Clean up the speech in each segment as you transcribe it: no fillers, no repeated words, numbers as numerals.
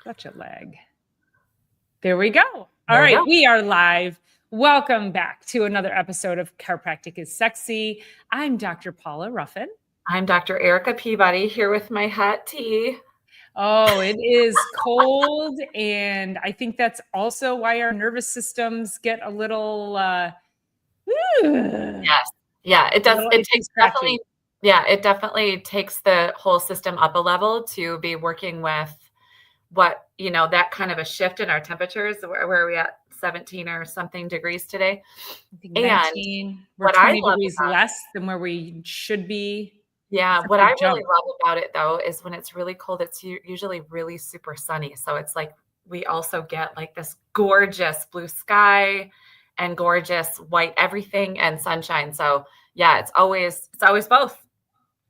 Such a lag. There we go. All There right, we are live. Welcome back to another episode of Chiropractic Is Sexy. I'm Dr. Paula Ruffin. I'm Dr. Erica Peabody here with my hot tea. Oh, it is cold, and I think that's also why our nervous systems get a little Yes. Yeah, it does. It takes definitely, it definitely takes the whole system up a level to be working with what, that kind of a shift in our temperatures. Where are we at? 17 or something degrees today. I think 19. We're 20 degrees less than where we should be. Yeah, what I really love about it, though, is when it's really cold, it's usually really super sunny. So it's like we also get like this gorgeous blue sky and gorgeous white everything and sunshine. So yeah, it's always both.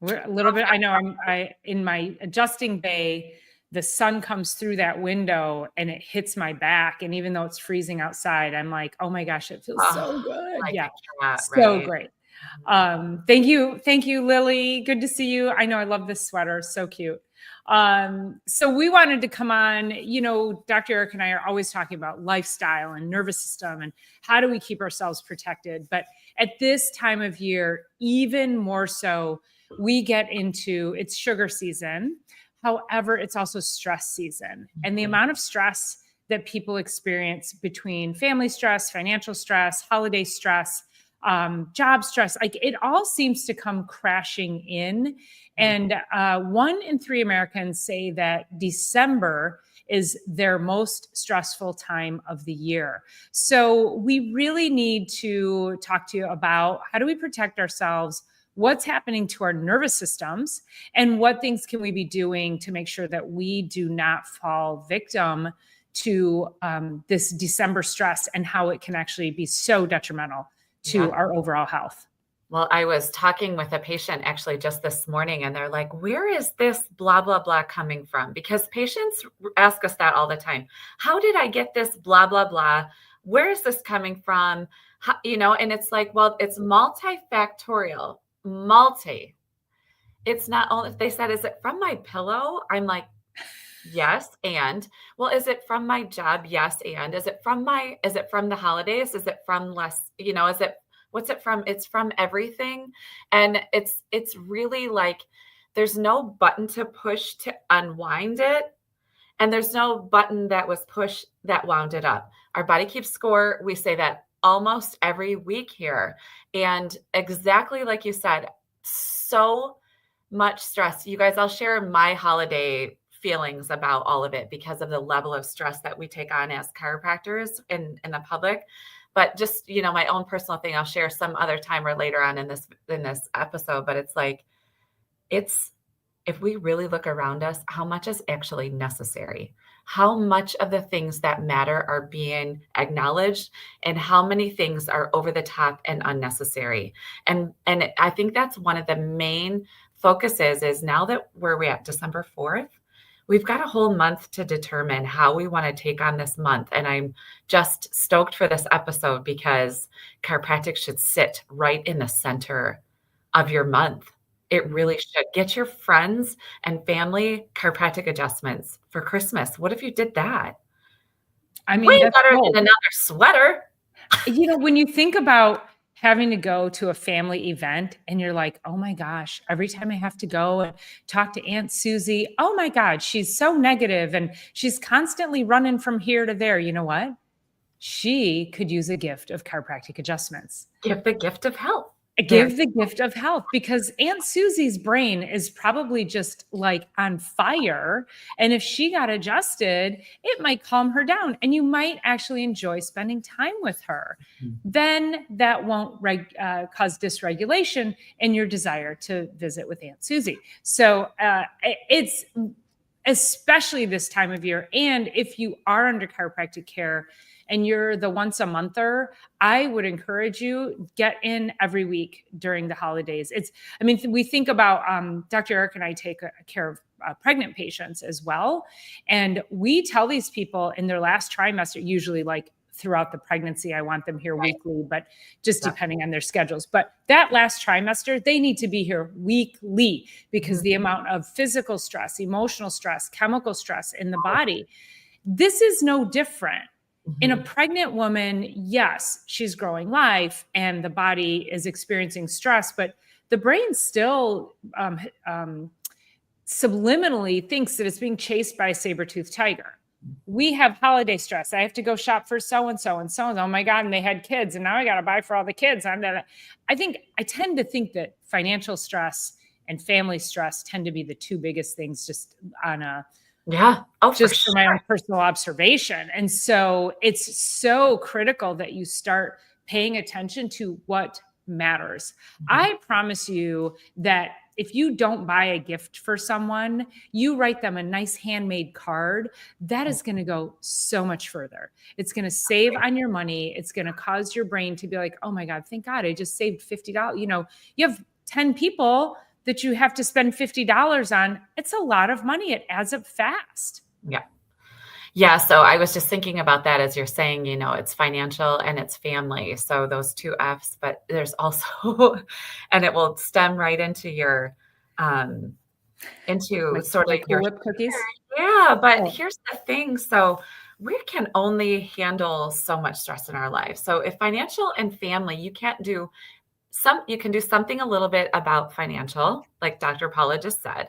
We're a little bit. I know I in my adjusting bay, the sun comes through that window and it hits my back. And even though it's freezing outside, I'm like, oh my gosh, it feels so good. Yeah, so great. Thank you, Lily. Good to see you. I know I love this sweater. So cute. So we wanted to come on, Dr. Eric and I are always talking about lifestyle and nervous system and how do we keep ourselves protected. But at this time of year, even more so, we get into it's sugar season. However, it's also stress season. And the amount of stress that people experience between family stress, financial stress, holiday stress, job stress, like it all seems to come crashing in. And 1 in 3 Americans say that December is their most stressful time of the year. So we really need to talk to you about how do we protect ourselves, what's happening to our nervous systems, and what things can we be doing to make sure that we do not fall victim to this December stress and how it can actually be so detrimental to our overall health. Well, I was talking with a patient actually just this morning, and they're like, where is this blah, blah, blah coming from? Because patients ask us that all the time. How did I get this blah, blah, blah? Where is this coming from? How, and it's like, well, it's multifactorial. It's not only, they said, is it from my pillow? I'm like, yes. And well, is it from my job? Yes. And is it from the holidays? Is it from what's it from? It's from everything. And it's really like, there's no button to push to unwind it. And there's no button that was pushed that wound it up. Our body keeps score. We say that almost every week here. And exactly like you said, so much stress. You guys, I'll share my holiday feelings about all of it because of the level of stress that we take on as chiropractors in the public. But just, my own personal thing, I'll share some other time or later on in this episode. But it's like, if we really look around us, how much is actually necessary? How much of the things that matter are being acknowledged and how many things are over the top and unnecessary? And I think that's one of the main focuses is now that we're at December 4th, we've got a whole month to determine how we want to take on this month. And I'm just stoked for this episode because chiropractic should sit right in the center of your month. It really should. Get your friends and family chiropractic adjustments for Christmas. What if you did that? I mean, way better than another sweater. When you think about having to go to a family event and you're like, oh my gosh, every time I have to go and talk to Aunt Susie, oh my God, she's so negative and she's constantly running from here to there. You know what? She could use a gift of chiropractic adjustments. Give the gift of health. Give the gift of health because Aunt Susie's brain is probably just like on fire. And if she got adjusted, it might calm her down and you might actually enjoy spending time with her. Mm-hmm. Then that won't cause dysregulation in your desire to visit with Aunt Susie. So it's especially this time of year. And if you are under chiropractic care, and you're the once a monther, I would encourage you get in every week during the holidays. We think about, Dr. Eric and I take care of pregnant patients as well. And we tell these people in their last trimester, usually like throughout the pregnancy. I want them here weekly, but just depending on their schedules. But that last trimester, they need to be here weekly because the amount of physical stress, emotional stress, chemical stress in the body, this is no different. In a pregnant woman, yes, she's growing life and the body is experiencing stress, but the brain still subliminally thinks that it's being chased by a saber-toothed tiger. We have holiday stress. I have to go shop for so-and-so and so-and-so. Oh my God. And they had kids and now I got to buy for all the kids. I tend to think that financial stress and family stress tend to be the two biggest things just on a, just for my own personal observation. And so it's so critical that you start paying attention to what matters. I promise you that if you don't buy a gift for someone, you write them a nice handmade card, that is going to go so much further. It's going to save on your money. It's going to cause your brain to be like, oh my God, thank God I just saved $50. You know, you have 10 people that you have to spend $50 on. It's a lot of money. It adds up fast. Yeah. Yeah. So I was just thinking about that as you're saying, you know, it's financial and it's family. So those two F's, but there's also, and it will stem right into your, into Like, sort of like your whip cookies. Yeah. But here's the thing. So we can only handle so much stress in our life. So if financial and family, you can do something a little bit about financial, like Dr. Paula just said.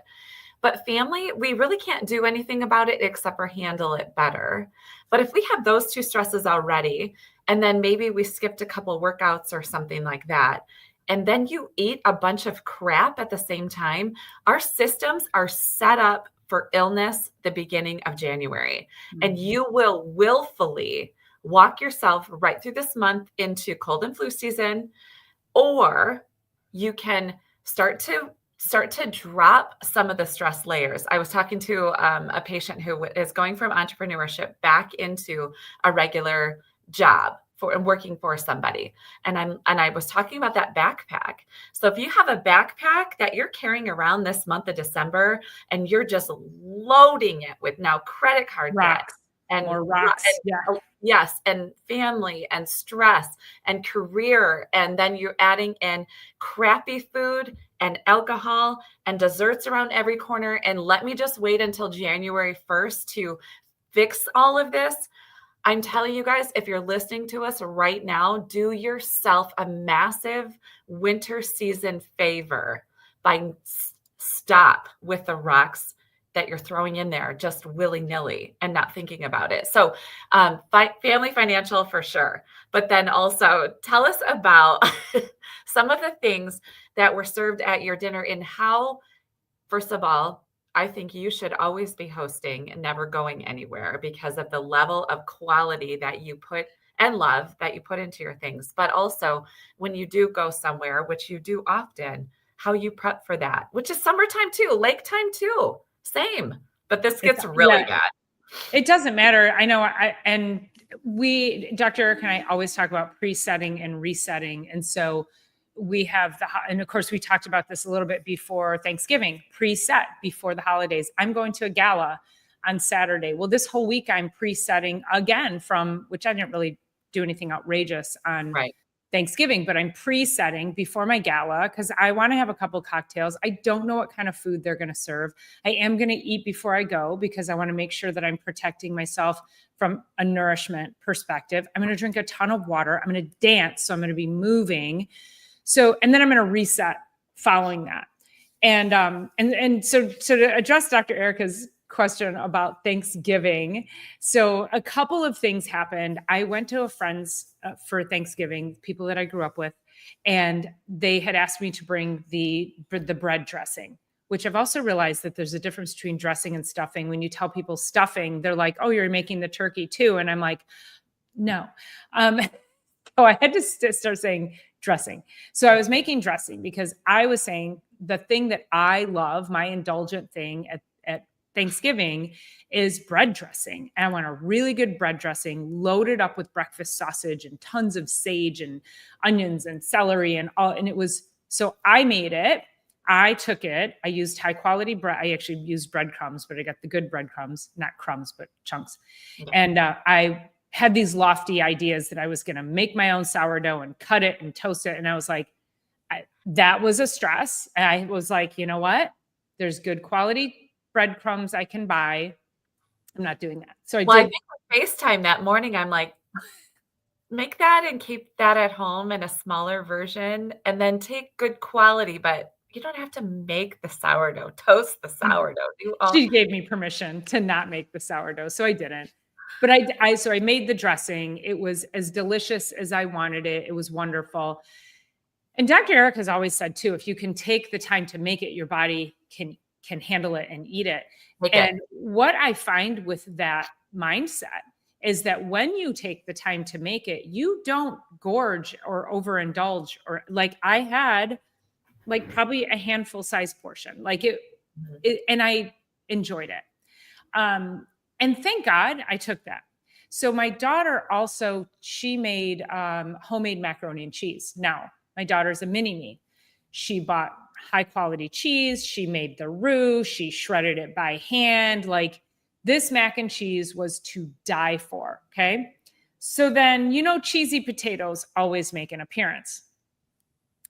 But family, we really can't do anything about it except for handle it better. But if we have those two stresses already, and then maybe we skipped a couple workouts or something like that, and then you eat a bunch of crap at the same time, our systems are set up for illness the beginning of January. And you will willfully walk yourself right through this month into cold and flu season, or you can start to drop some of the stress layers. I was talking to a patient who is going from entrepreneurship back into a regular job and working for somebody. And I was talking about that backpack. So if you have a backpack that you're carrying around this month of December and you're just loading it with now credit card debt and more rocks. Yes. And family and stress and career. And then you're adding in crappy food and alcohol and desserts around every corner. And let me just wait until January 1st to fix all of this. I'm telling you guys, if you're listening to us right now, do yourself a massive winter season favor by stop with the rocks that you're throwing in there just willy-nilly and not thinking about it. So family, financial for sure. But then also tell us about some of the things that were served at your dinner and how, first of all, I think you should always be hosting and never going anywhere because of the level of quality that you put and love that you put into your things. But also when you do go somewhere, which you do often, how you prep for that, which is summertime too, lake time too. Same, but this gets really bad. It doesn't matter. I know. Dr. Eric and I always talk about presetting and resetting. And so we have and of course we talked about this a little bit before Thanksgiving, preset before the holidays. I'm going to a gala on Saturday. Well, this whole week I'm presetting again which I didn't really do anything outrageous on Thanksgiving, but I'm pre-setting before my gala because I want to have a couple cocktails. I don't know what kind of food they're going to serve. I am going to eat before I go because I want to make sure that I'm protecting myself from a nourishment perspective. I'm going to drink a ton of water. I'm going to dance. So I'm going to be moving. So, and then I'm going to reset following that. And so to address Dr. Erica's question about Thanksgiving. So a couple of things happened. I went to a friend's for Thanksgiving, people that I grew up with, and they had asked me to bring the bread dressing, which I've also realized that there's a difference between dressing and stuffing. When you tell people stuffing, they're like, oh, you're making the turkey too. And I'm like, no. So I had to start saying dressing. So I was making dressing because I was saying the thing that I love, my indulgent thing at Thanksgiving is bread dressing. And I want a really good bread dressing loaded up with breakfast sausage and tons of sage and onions and celery and all. And it was, so I made it. I took it. I used high quality bread. I actually used breadcrumbs, but I got the good breadcrumbs, not crumbs, but chunks. And I had these lofty ideas that I was going to make my own sourdough and cut it and toast it. And I was like, that was a stress. And I was like, you know what? There's good quality breadcrumbs I can buy. I'm not doing that. So I Well, I did. think with FaceTime that morning, I'm like, make that and keep that at home in a smaller version, and then take good quality, but you don't have to make the sourdough, toast the sourdough, do all. She gave me permission to not make the sourdough, so I didn't. But so I made the dressing. It was as delicious as I wanted it. It was wonderful. And Dr. Eric has always said too, if you can take the time to make it, your body can handle it and eat it. Make And it. what I find with that mindset is that when you take the time to make it, you don't gorge or overindulge, or like I had like probably a handful size portion. Like Mhm. and I enjoyed it. And thank God I took that. So my daughter also, she made homemade macaroni and cheese. Now, my daughter's a mini me. She bought high quality cheese. She made the roux. She shredded it by hand. Like this mac and cheese was to die for. Okay. So then, cheesy potatoes always make an appearance.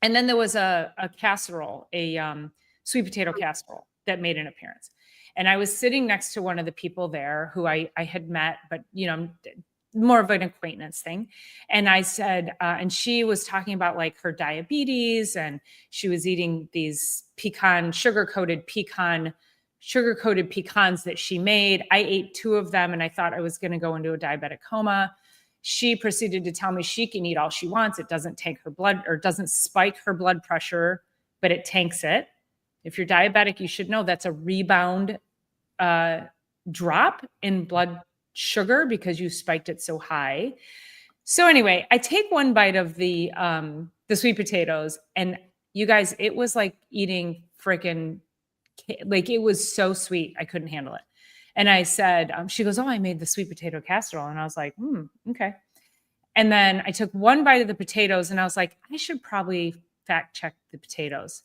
And then there was a casserole, a sweet potato casserole that made an appearance. And I was sitting next to one of the people there who I had met, but more of an acquaintance thing. And I said, and she was talking about like her diabetes, and she was eating these sugar-coated pecans that she made. I ate 2 of them and I thought I was going to go into a diabetic coma. She proceeded to tell me she can eat all she wants. It doesn't tank her blood, or doesn't spike her blood pressure, but it tanks it. If you're diabetic, you should know that's a rebound drop in blood sugar because you spiked it so high. So anyway, I take one bite of the sweet potatoes, and you guys, it was like eating freaking, like it was so sweet. I couldn't handle it. And I said, she goes, "Oh, I made the sweet potato casserole." And I was like, okay. And then I took one bite of the potatoes and I was like, I should probably fact check the potatoes.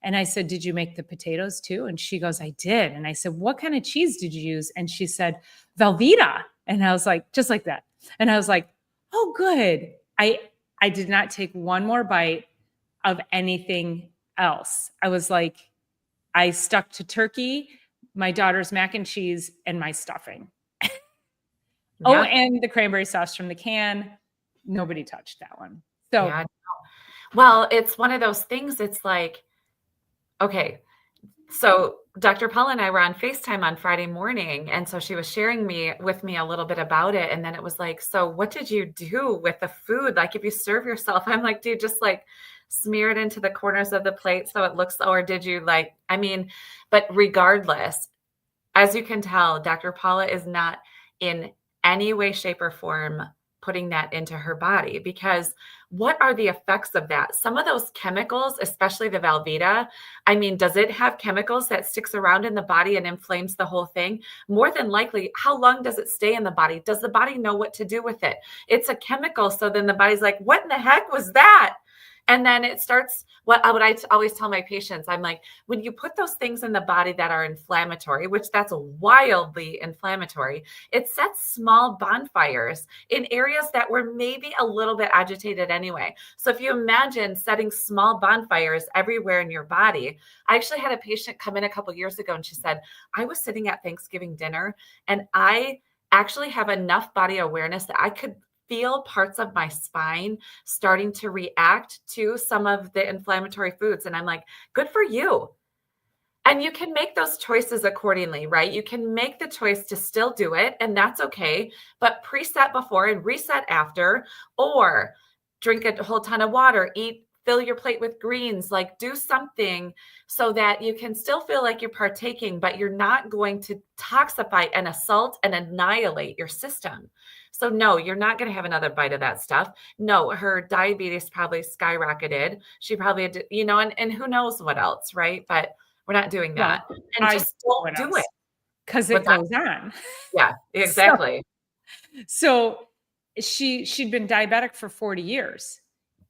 And I said, "Did you make the potatoes too?" And she goes, "I did." And I said, "What kind of cheese did you use?" And she said, "Velveeta." And I was like, just like that. And I was like, "Oh, good." I did not take one more bite of anything else. I was like, I stuck to turkey, my daughter's mac and cheese, and my stuffing. Oh, Yeah. and the cranberry sauce from the can. Nobody touched that one. So Yeah. Well, it's one of those things. It's like, okay, so Dr. Paula and I were on FaceTime on Friday morning, and so she was sharing with me a little bit about it, and then it was like, "So what did you do with the food? Like, if you serve yourself," I'm like, "Dude, just like smear it into the corners of the plate so it looks," or did you like, I mean, but regardless, as you can tell, Dr. Paula is not in any way, shape, or form putting that into her body, because what are the effects of that? Some of those chemicals, especially the Velveeta, I mean, does it have chemicals that sticks around in the body and inflames the whole thing? More than likely, how long does it stay in the body? Does the body know what to do with it? It's a chemical. So then the body's like, what in the heck was that? And then it starts, what I always tell my patients, I'm like, when you put those things in the body that are inflammatory, which that's wildly inflammatory, it sets small bonfires in areas that were maybe a little bit agitated anyway. So if you imagine setting small bonfires everywhere in your body, I actually had a patient come in a couple of years ago and she said, I was sitting at Thanksgiving dinner and I actually have enough body awareness that I could feel parts of my spine starting to react to some of the inflammatory foods. And I'm like, good for you. And you can make those choices accordingly, right? You can make the choice to still do it, and that's okay, but preset before and reset after, or drink a whole ton of water, fill your plate with greens, like do something so that you can still feel like you're partaking, but you're not going to toxify and assault and annihilate your system. So no, you're not going to have another bite of that stuff. No, her diabetes probably skyrocketed. She probably had, and who knows what else, right? But we're not doing that. well, And I just don't do it. because it What's that? goes on. Yeah, exactly. So she'd been diabetic for 40 years.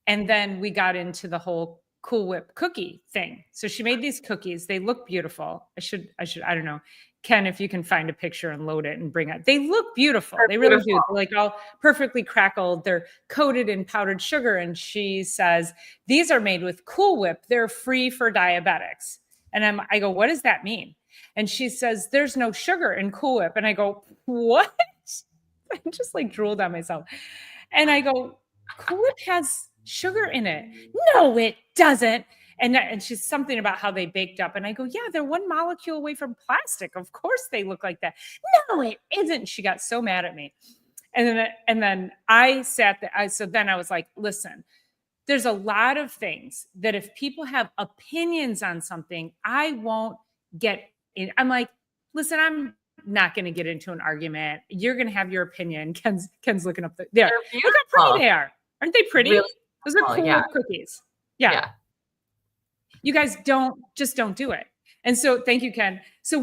And then we got into the whole Cool Whip cookie thing. So she made these cookies. They look beautiful. I don't know. Ken, if you can find a picture and load it and bring it. They look beautiful. They're They really do. beautiful. They're like all perfectly crackled. They're coated in powdered sugar. And she says, these are made with Cool Whip. They're free for diabetics. And I go, what does that mean? And she says, there's no sugar in Cool Whip. And I go, what? I just like drooled on myself. And I go, Cool Whip has sugar in it. No, it doesn't. And she's something about how they baked up. And I go, yeah, they're one molecule away from plastic. Of course they look like that. No, it isn't. She got so mad at me. And then I sat there. So then I was like, listen, there's a lot of things that if people have opinions on something, I won't get in. I'm like, listen, I'm not going to get into an argument. You're going to have your opinion. Ken's looking up there. Look how pretty they are. Aren't they pretty? Really? Those are Cool Whip cookies. Yeah. You guys don't do it. And so thank you, Ken. So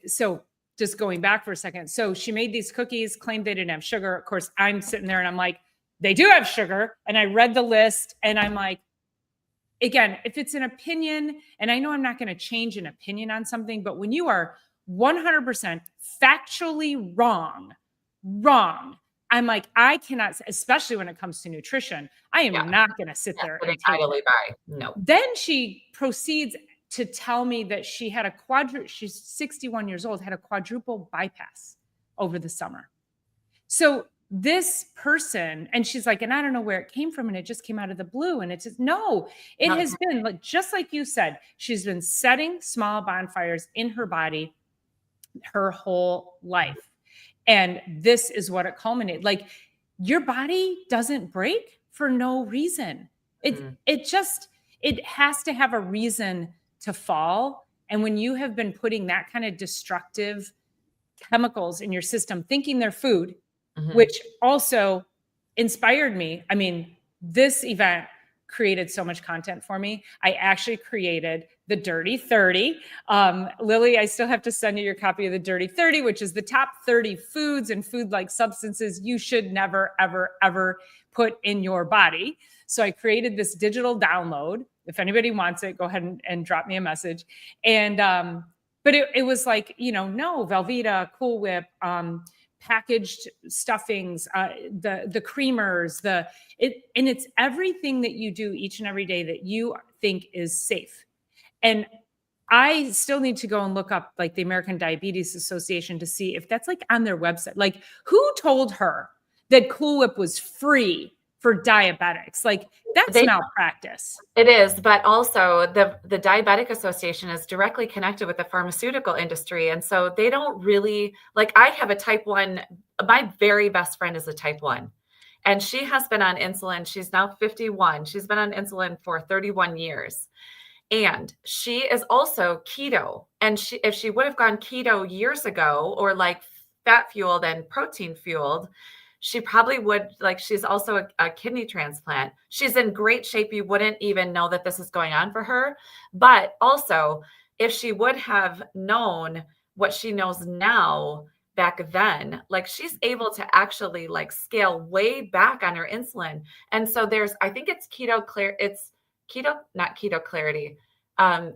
so just going back for a second. So she made these cookies, claimed they didn't have sugar. Of course, I'm sitting there and I'm like, they do have sugar. And I read the list and I'm like, again, if it's an opinion, and I know I'm not going to change an opinion on something, but when you are 100% factually wrong, I'm like, I cannot, especially when it comes to nutrition, I am not going to sit there and idly by. No. Then she proceeds to tell me that she had she's 61 years old, had a quadruple bypass over the summer. So this person, and she's like, and I don't know where it came from, and it just came out of the blue. And it's just, no, it has been like, just like you said, she's been setting small bonfires in her body her whole life. And this is what it culminated. Like, your body doesn't break for no reason. It has to have a reason to fall. And when you have been putting that kind of destructive chemicals in your system, thinking they're food, which also inspired me. I mean, this event created so much content for me. I actually created the Dirty 30. Lily, I still have to send you your copy of the Dirty 30, which is the top 30 foods and food-like substances you should never, ever, ever put in your body. So I created this digital download. If anybody wants it, go ahead and drop me a message. And, but it was like, no, Velveeta, Cool Whip, packaged stuffings, the creamers, and it's everything that you do each and every day that you think is safe. And I still need to go and look up like the American Diabetes Association to see if that's like on their website. Like, who told her that Cool Whip was free for diabetics? Like, that's malpractice. It is, but also the Diabetic Association is directly connected with the pharmaceutical industry. And so they don't really, like, I have a type 1, my very best friend is a type 1. And she has been on insulin. She's now 51. She's been on insulin for 31 years. And she is also keto. And if she would have gone keto years ago, or like fat fueled and protein fueled, she probably would, like, she's also a kidney transplant. She's in great shape. You wouldn't even know that this is going on for her. But also, if she would have known what she knows now back then, like, she's able to actually like scale way back on her insulin. And so I think it's not keto clarity.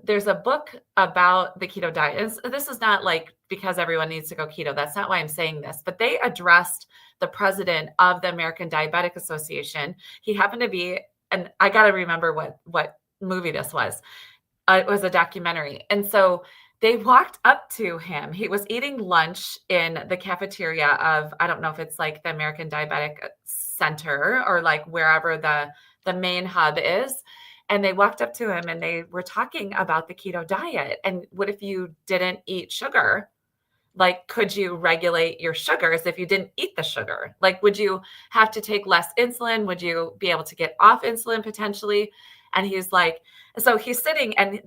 There's a book about the keto diet. This is not like because everyone needs to go keto. That's not why I'm saying this, but they addressed the president of the American Diabetic Association. He happened to be, and I got to remember what movie this was. It was a documentary. And so they walked up to him. He was eating lunch in the cafeteria of, I don't know if it's like the American Diabetic Center or like wherever the main hub is. And they walked up to him and they were talking about the keto diet. And what if you didn't eat sugar? Like, could you regulate your sugars if you didn't eat the sugar? Like, would you have to take less insulin? Would you be able to get off insulin potentially? And he's like, so he's sitting and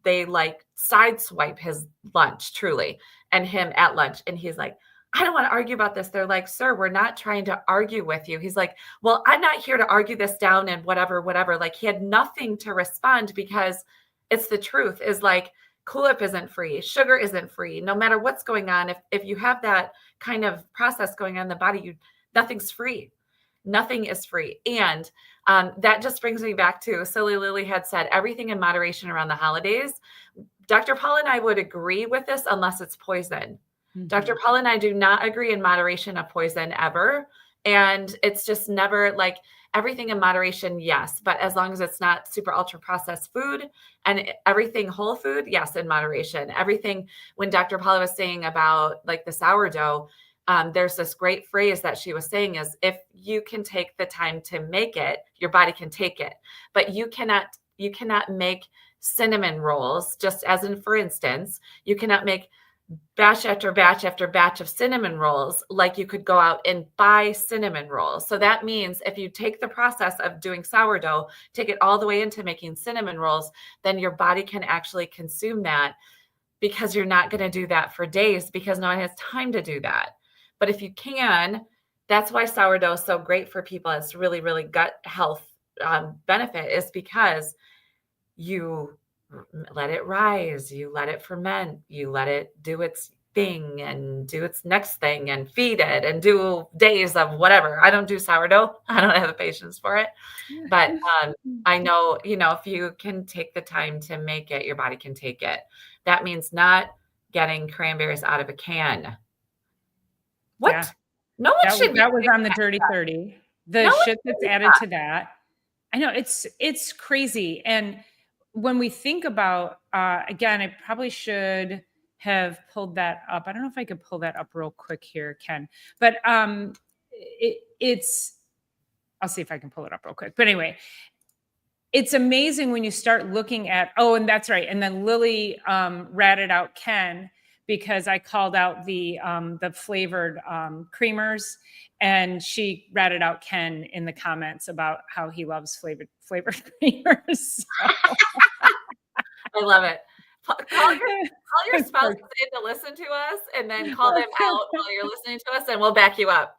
they like sideswipe his lunch, truly, and him at lunch. And he's like, I don't want to argue about this. They're like, sir, we're not trying to argue with you. He's like, well, I'm not here to argue this down and whatever. Like, he had nothing to respond because it's the truth, is like, Cool Whip isn't free. Sugar isn't free. No matter what's going on, if you have that kind of process going on in the body, nothing's free. Nothing is free. And that just brings me back to Silly Lily had said everything in moderation around the holidays. Dr. Paul and I would agree with this unless it's poison. Dr. Paul and I do not agree in moderation of poison ever. And it's just never like everything in moderation, yes. But as long as it's not super ultra processed food and everything whole food, yes, in moderation. Everything, when Dr. Paula was saying about like the sourdough, there's this great phrase that she was saying is if you can take the time to make it, your body can take it. But you cannot make cinnamon rolls, just as in, for instance, you cannot make batch after batch after batch of cinnamon rolls like you could go out and buy cinnamon rolls. So that means if you take the process of doing sourdough, take it all the way into making cinnamon rolls, then your body can actually consume that, because you're not going to do that for days because no one has time to do that. But if you can, that's why sourdough is so great for people. It's really, really gut health benefit, is because you let it rise, you let it ferment, you let it do its thing and do its next thing and feed it and do days of whatever. I don't do sourdough. I don't have the patience for it. But I know, if you can take the time to make it, your body can take it. That means not getting cranberries out of a can. What? Yeah. No one should. That was on the Dirty 30. The shit that's added to that. I know it's crazy. And when we think about, again, I probably should have pulled that up. I don't know if I could pull that up real quick here, Ken, but I'll see if I can pull it up real quick. But anyway, it's amazing when you start looking at, and that's right. And then Lily ratted out Ken because I called out the flavored creamers, and she ratted out Ken in the comments about how he loves flavored creamers. So. I love it. Call your spouse in to listen to us, and then call them out while you're listening to us, and we'll back you up.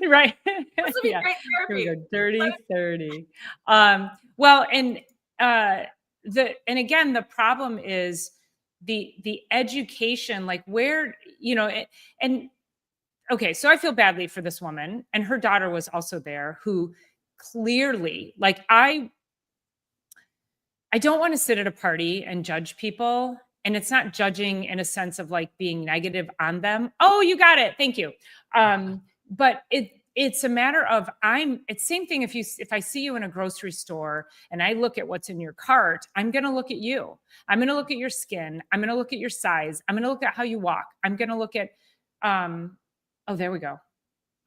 Right. This will be great therapy. Here we go. Dirty 30. Well, and again, the problem is the education, like where, and okay, so I feel badly for this woman, and her daughter was also there, who clearly, like, I don't want to sit at a party and judge people. And it's not judging in a sense of like being negative on them. Oh, you got it. Thank you. But it's a matter of it's same thing. If I see you in a grocery store and I look at what's in your cart, I'm going to look at you. I'm going to look at your skin. I'm going to look at your size. I'm going to look at how you walk. I'm going to look at, there we go.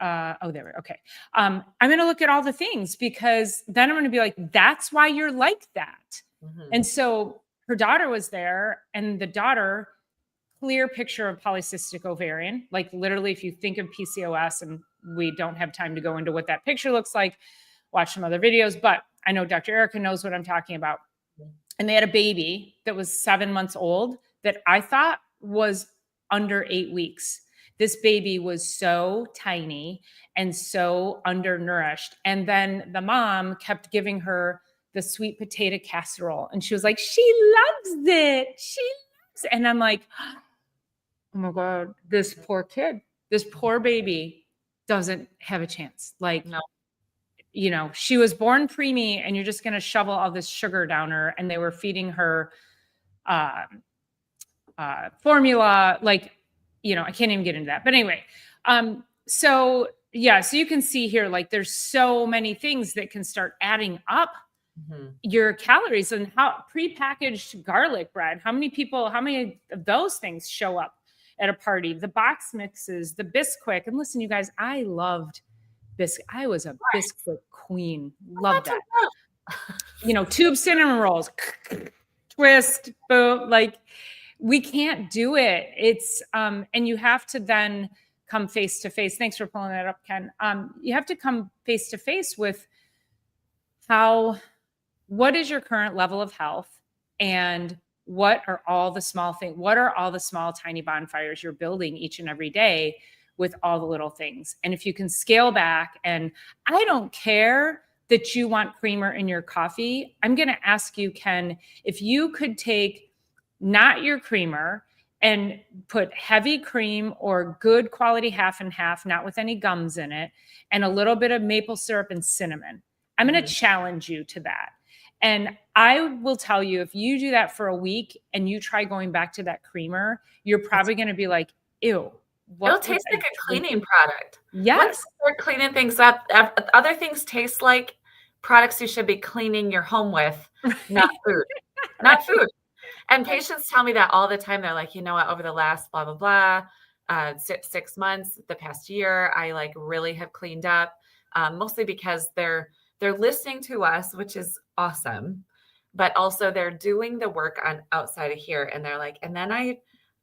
Okay. I'm going to look at all the things, because then I'm going to be like, that's why you're like that. Mm-hmm. And so her daughter was there, and the daughter, clear picture of polycystic ovarian. Like literally, if you think of PCOS, and we don't have time to go into what that picture looks like, watch some other videos, but I know Dr. Erica knows what I'm talking about. And they had a baby that was 7 months old that I thought was under 8 weeks. This baby was so tiny and so undernourished. And then the mom kept giving her the sweet potato casserole. And she was like, she loves it. She loves it. And I'm like, oh my God, this poor kid, this poor baby doesn't have a chance. Like, no. She was born preemie, and you're just going to shovel all this sugar down her. And they were feeding her formula. Like, I can't even get into that. But anyway, so you can see here, like there's so many things that can start adding up your calories. And how prepackaged garlic bread, how many of those things show up at a party? The box mixes, the Bisquick. And listen, you guys, I loved Bisquick. I was a Bisquick queen. Loved that. Tube cinnamon rolls, twist, boom. Like, we can't do it. It's, and you have to then come face to face. Thanks for pulling that up, Ken. You have to come face to face with what is your current level of health, and what are all the small things? What are all the small, tiny bonfires you're building each and every day with all the little things? And if you can scale back, and I don't care that you want creamer in your coffee. I'm going to ask you, Ken, if you could take not your creamer and put heavy cream or good quality half and half, not with any gums in it, and a little bit of maple syrup and cinnamon. I'm going to challenge you to that. And I will tell you, if you do that for a week and you try going back to that creamer, you're probably going to be like, ew. It'll taste like a cleaning product. Yes. Once you start cleaning things up, other things taste like products you should be cleaning your home with, not food. Not food. And patients tell me that all the time. They're like, you know what, over the last blah, blah, blah, 6 months, the past year, I like really have cleaned up, mostly because they're listening to us, which is awesome. But also they're doing the work on outside of here. And they're like, and then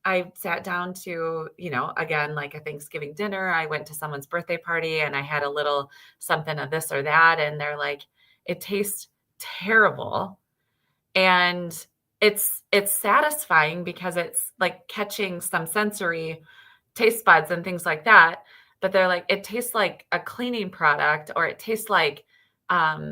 I sat down to, again, like a Thanksgiving dinner. I went to someone's birthday party and I had a little something of this or that. And they're like, it tastes terrible. And it's satisfying because it's like catching some sensory taste buds and things like that. But they're like, it tastes like a cleaning product, or it tastes like a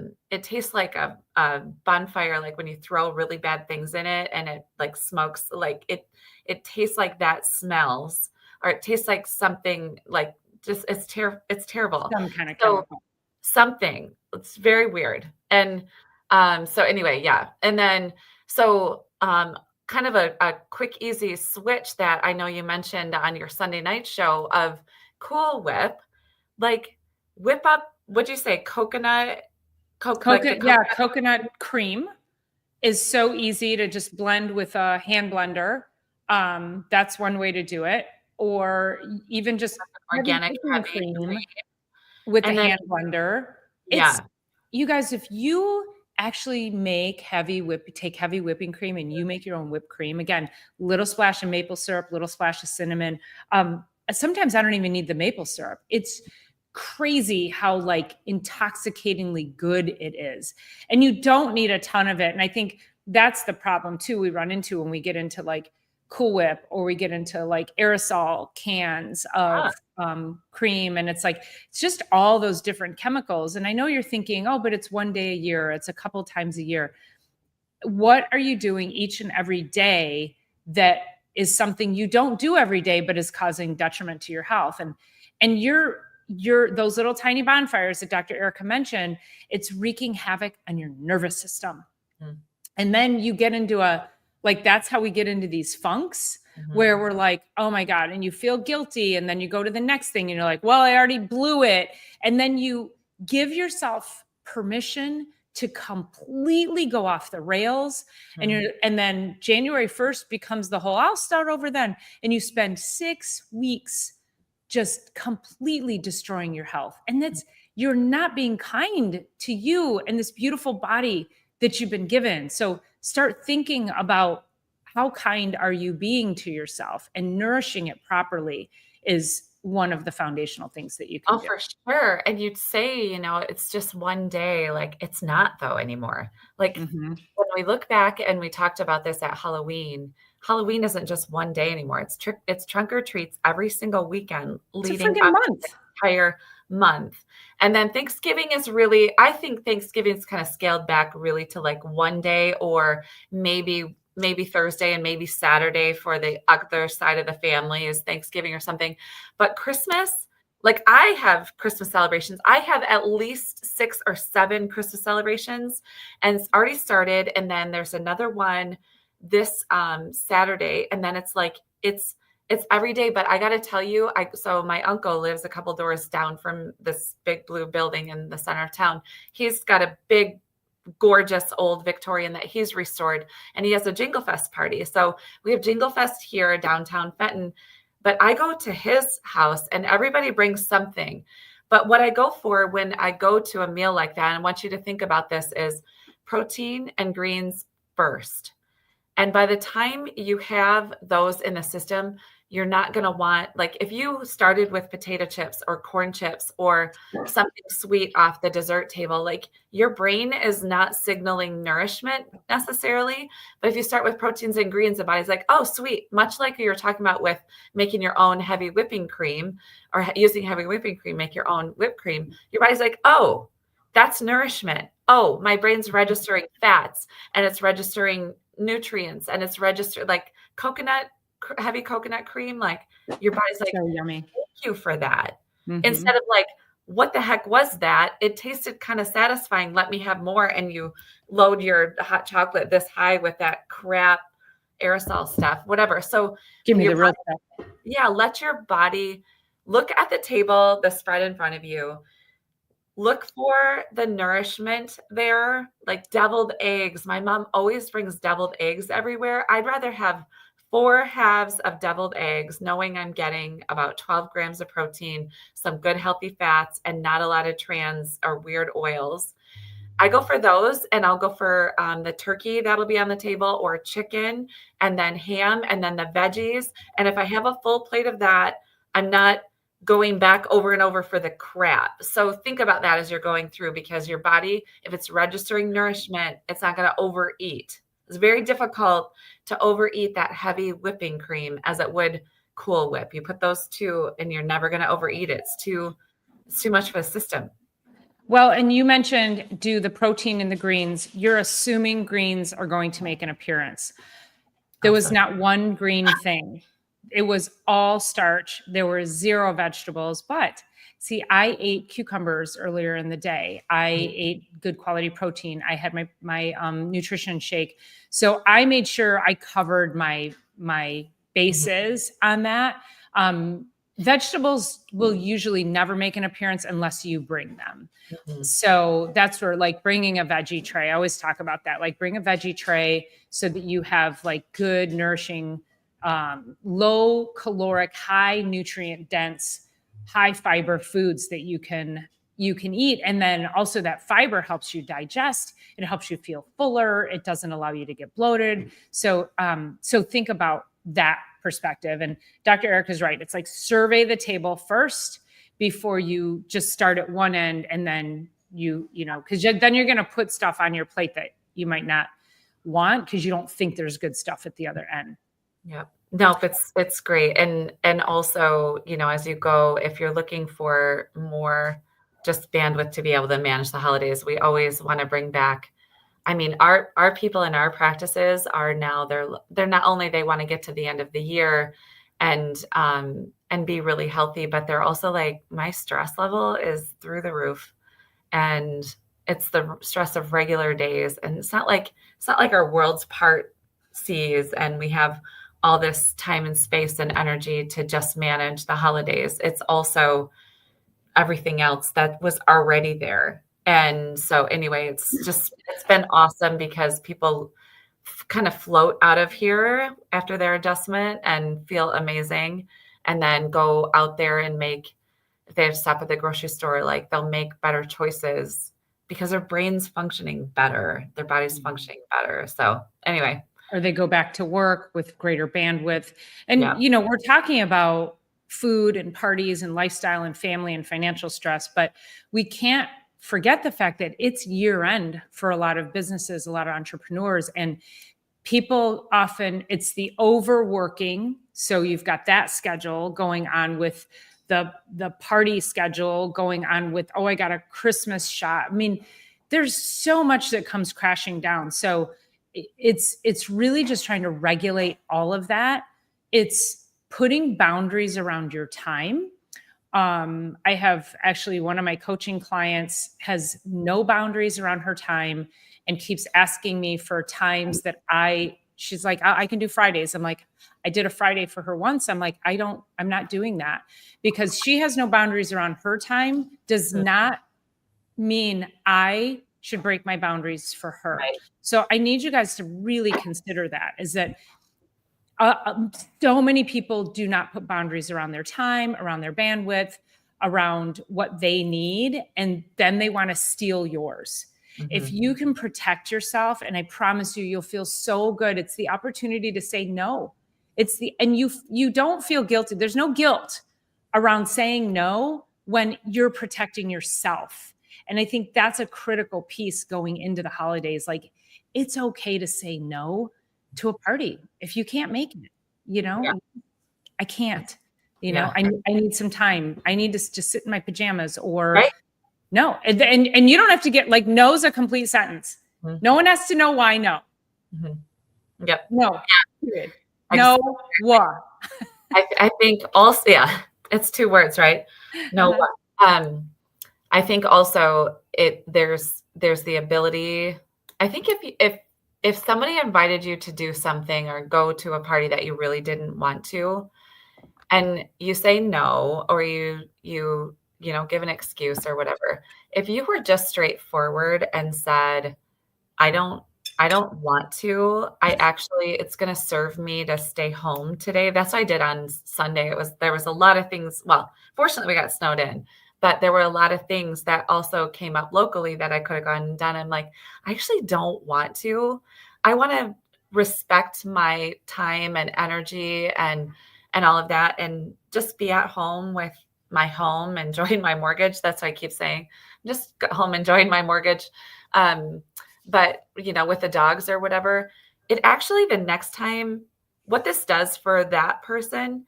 bonfire, like when you throw really bad things in it and it like smokes, like it tastes like that smells, or it tastes like something like just, it's terrible. Some kind of chemical. Something. It's very weird. And so anyway, yeah. And then, so kind of a quick, easy switch that I know you mentioned on your Sunday night show of Cool Whip, like whip up, what'd you say? Coconut cream is so easy to just blend with a hand blender. That's one way to do it. Or even just organic cream with a hand blender. You guys, if you actually take heavy whipping cream and you make your own whipped cream, again, little splash of maple syrup, little splash of cinnamon. Sometimes I don't even need the maple syrup. It's crazy how like intoxicatingly good it is. And you don't need a ton of it. And I think that's the problem too we run into when we get into like Cool Whip, or we get into like aerosol cans of cream. And it's like, it's just all those different chemicals. And I know you're thinking, oh, but it's one day a year. It's a couple times a year. What are you doing each and every day that is something you don't do every day, but is causing detriment to your health? And you're those little tiny bonfires that Dr. Erica mentioned, it's wreaking havoc on your nervous system. And then you get into that's how we get into these funks where we're like, oh my God, and you feel guilty. And then you go to the next thing and you're like, well, I already blew it. And then you give yourself permission to completely go off the rails. And then January 1st becomes the whole, I'll start over then. And you spend 6 weeks just completely destroying your health. And you're not being kind to you and this beautiful body that you've been given. So start thinking about how kind are you being to yourself, and nourishing it properly is one of the foundational things that you can do. For sure. And you'd say, it's just one day. Like, it's not though anymore. Like when we look back, and we talked about this at Halloween isn't just one day anymore. It's trunk or treats every single weekend leading up to the entire month. And then Thanksgiving is really, I think Thanksgiving is kind of scaled back really to like one day, or maybe Thursday and maybe Saturday for the other side of the family is Thanksgiving or something. But Christmas, like I have Christmas celebrations. I have at least 6 or 7 Christmas celebrations, and it's already started. And then there's another one this Saturday. And then it's like, it's every day. But I got to tell you, so my uncle lives a couple doors down from this big blue building in the center of town. He's got a big, gorgeous old Victorian that he's restored, and he has a Jingle Fest party. So we have Jingle Fest here downtown Fenton, but I go to his house and everybody brings something. But what I go for when I go to a meal like that, and I want you to think about this, is protein and greens first. And by the time you have those in the system, you're not going to want, like if you started with potato chips or corn chips or something sweet off the dessert table, like your brain is not signaling nourishment necessarily. But if you start with proteins and greens, the body's like, oh, sweet. Much like you were talking about with making your own heavy whipping cream, or using heavy whipping cream, make your own whipped cream. Your body's like, oh, that's nourishment. Oh, my brain's registering fats, and it's registering nutrients, and it's registered like coconut heavy coconut cream, like your body's like, So yummy. thank you for that. Mhm. Instead of like, what the heck was that? It tasted kind of satisfying. Let me have more. And you load your hot chocolate this high with that crap aerosol stuff, whatever. So Give me your the real body, stuff. yeah, let your body look at the table, the spread in front of you. Look for the nourishment there, like deviled eggs. My mom always brings deviled eggs everywhere. I'd rather have 4 halves of deviled eggs, knowing I'm getting about 12 grams of protein, some good healthy fats, and not a lot of trans or weird oils. I go for those, and I'll go for the turkey that'll be on the table, or chicken, and then ham, and then the veggies. And if I have a full plate of that, I'm not going back over and over for the crap. So think about that as you're going through, because your body, if it's registering nourishment, it's not going to overeat. It's very difficult to overeat that heavy whipping cream as it would Cool Whip. You put those two and you're never going to overeat it. It's too much for the system. Well, and you mentioned do the protein in the greens. You're assuming greens are going to make an appearance. There was not one green thing. It was all starch. There were 0 vegetables. But see, I ate cucumbers earlier in the day. I ate good quality protein. I had my nutrition shake. So I made sure I covered my bases on that. Vegetables will usually never make an appearance unless you bring them. So that's where, like, bringing a veggie tray, I always talk about that, like bring a veggie tray so that you have like good nourishing, low caloric, high nutrient dense, high fiber foods that you can eat. And then also that fiber helps you digest. It helps you feel fuller. It doesn't allow you to get bloated. So think about that perspective. And Dr. Eric is right. It's like survey the table first before you just start at one end, and then you know, because then you're going to put stuff on your plate that you might not want because you don't think there's good stuff at the other end. Yeah. No, it's great. And also, you know, as you go, if you're looking for more just bandwidth to be able to manage the holidays, we always want to bring back, I mean, our people in our practices are now, they're not only, they want to get to the end of the year and be really healthy, but they're also like, my stress level is through the roof, and it's the stress of regular days. And it's not like our world's part sees and we have all this time and space and energy to just manage the holidays. It's also everything else that was already there. And so anyway, it's been awesome because people kind of float out of here after their adjustment and feel amazing, and then go out there and make, if they have to stop at the grocery store, like they'll make better choices because their brain's functioning better, their body's functioning better. So anyway. Or they go back to work with greater bandwidth. And, you know, we're talking about food and parties and lifestyle and family and financial stress, but we can't forget the fact that it's year end for a lot of businesses, a lot of entrepreneurs, and people often, it's the overworking. So you've got that schedule going on with the party schedule going on with, oh, I got a Christmas shot. I mean, there's so much that comes crashing down. So it's really just trying to regulate all of that. It's putting boundaries around your time. I have actually, one of my coaching clients has no boundaries around her time and keeps asking me for times that she's like, I can do Fridays. I'm like, I did a Friday for her once. I'm like, I'm not doing that, because she has no boundaries around her time does not mean I should break my boundaries for her. Right. So I need you guys to really consider that, is that so many people do not put boundaries around their time, around their bandwidth, around what they need, and then they want to steal yours. Mm-hmm. If you can protect yourself, and I promise you, you'll feel so good. It's the opportunity to say no. And you don't feel guilty. There's no guilt around saying no when you're protecting yourself. And I think that's a critical piece going into the holidays. Like, it's okay to say no to a party if you can't make it. You know, I can't. You know, I need some time. I need to just sit in my pajamas, or no. And you don't have to get, like, no's a complete sentence. Mm-hmm. No one has to know why no. Mm-hmm. Yep. No. Period. I just, No, what? I think also, yeah, it's 2 words, right? No, Uh-huh. I think also there's the ability. I think if somebody invited you to do something or go to a party that you really didn't want to, and you say no, or give an excuse or whatever. If you were just straightforward and said, I don't I don't want to. It's gonna serve me to stay home today. That's what I did on Sunday. There was a lot of things. Well, fortunately we got snowed in, but there were a lot of things that also came up locally that I could have gone and done. I'm like, I actually don't want to. I want to respect my time and energy and all of that and just be at home with my home, enjoying my mortgage. That's what I keep saying. Just go home enjoying my mortgage. Um, but, with the dogs or whatever, it actually the next time, what this does for that person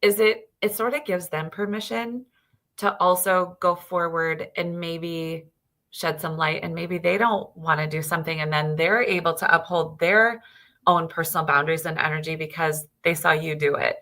is it sort of gives them permission to also go forward and maybe shed some light, and maybe they don't want to do something, and then they're able to uphold their own personal boundaries and energy because they saw you do it.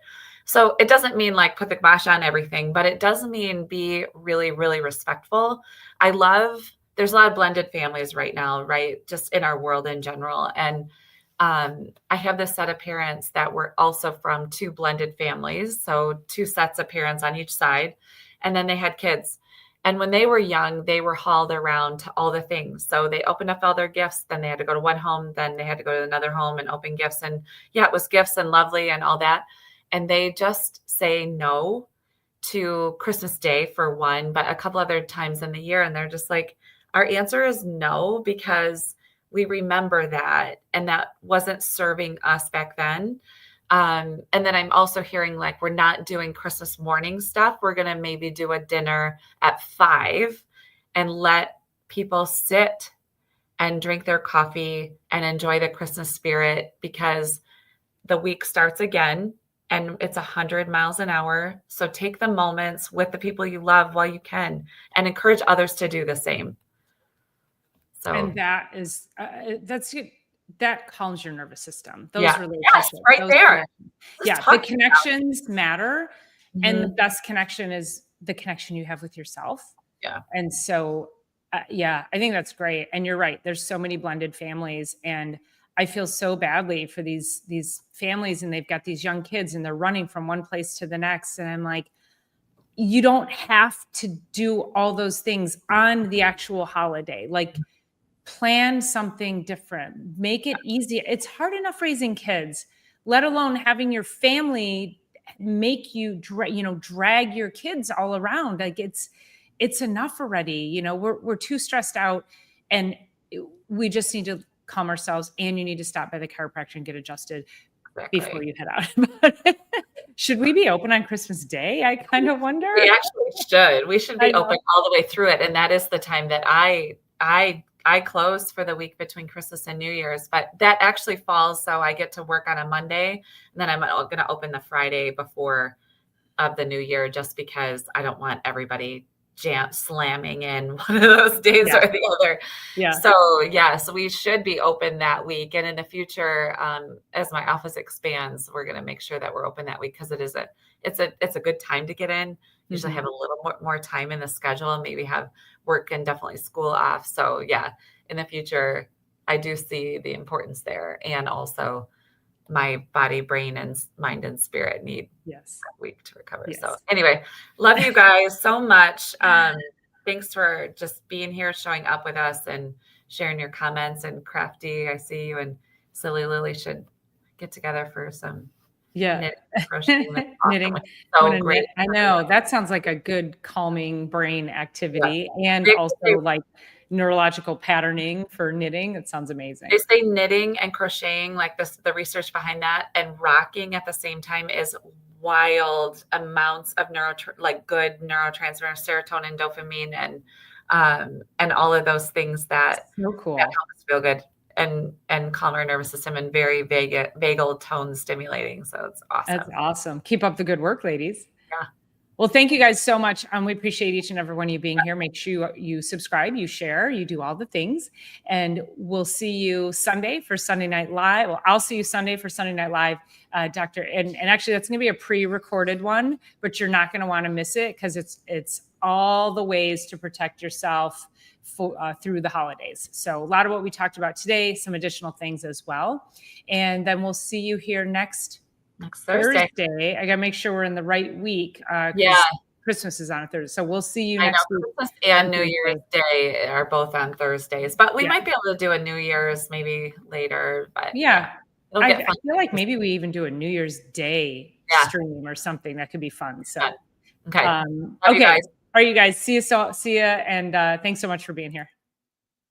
So it doesn't mean like put the kibosh on everything, but it does mean be really, really respectful. I love There's a lot of blended families right now, right? Just in our world in general. And I have this set of parents that were also from 2 blended families. So 2 sets of parents on each side. And then they had kids. And when they were young, they were hauled around to all the things. So they opened up all their gifts. Then they had to go to one home. Then they had to go to another home and open gifts. And yeah, it was gifts and lovely and all that. And they just say no to Christmas Day for one, but a couple other times in the year. And they're just like, our answer is no, because we remember that, and that wasn't serving us back then. And then I'm also hearing like, we're not doing Christmas morning stuff. We're going to maybe do a dinner at 5 and let people sit and drink their coffee and enjoy the Christmas spirit, because the week starts again and it's 100 miles an hour. So take the moments with the people you love while you can, and encourage others to do the same. And So that is, that's good. That calms your nervous system. Those yeah, yes, relationships, right those there. connections. Just Yeah, the talking about connections matter. it. And the Mhm. best connection is the connection you have with yourself. Yeah. And so, yeah, I think that's great. And you're right. There's so many blended families, and I feel so badly for these families, and they've got these young kids, and they're running from one place to the next. And I'm like, you don't have to do all those things on the actual holiday. Like, plan something different. Make it easy. It's hard enough raising kids, let alone having your family make you drag your kids all around. Like, it's enough already. We're too stressed out, and we just need to calm ourselves, and you need to stop by the chiropractor and get adjusted before Exactly. you head out. Should we be open on Christmas Day? I kind of wonder. We actually should. We should I be open know. all the way through it, and that is the time that I close for the week between Christmas and New Year's, but that actually falls, so I get to work on a Monday, and then I'm gonna open the Friday before of the new year, just because I don't want everybody slamming in one of those days Yeah. or the other. Yeah. So yes, we should be open that week. And in the future, as my office expands, we're going to make sure that we're open that week, because it's a good time to get in. Usually Mhm. have a little more time in the schedule, and maybe have work and definitely school off. So yeah, in the future, I do see the importance there. And also my body, brain, and mind and spirit need Yes. week to recover. So Yes. anyway, love you guys so much. Thanks for just being here, showing up with us, and sharing your comments. And Crafty, I see you and Silly Lily should get together for some Yeah. knitting and crocheting. That's awesome. Knitting. It's I'm so gonna knit. great. I know, that sounds like a good calming brain Yeah. activity, and They, also, they, like, neurological patterning for knitting. It sounds they amazing. say knitting and crocheting, like the research behind that, and rocking at the same time is wild amounts of like good neurotransmitters, serotonin, dopamine, and all of those things that So that cool. help us feel good and calm our nervous system, and very vagal tone stimulating. So it's That's awesome. awesome. Keep up the good work, ladies. Yeah. Well, thank you guys so much. We appreciate each and every one of you being here. Make sure you subscribe, you share, you do all the things. And we'll see you Sunday for Sunday Night Live. Well, I'll see you Sunday for Sunday Night Live, Doctor. And actually, that's going to be a pre-recorded one, but you're not going to want to miss it because it's all the ways to protect yourself through the holidays. So a lot of what we talked about today, some additional things as well. And then we'll see you here next Thursday. I gotta make sure we're in the right week. Yeah. Christmas is on a Thursday, so we'll see you I know next week. Christmas and New Year's Day are both on Thursdays, but we might be able to do a New Year's maybe later. But it'll get fun. I feel like maybe we even do a New Year's Day stream or something that could be fun. So okay, okay, all right, you guys. See you, and thanks so much for being here.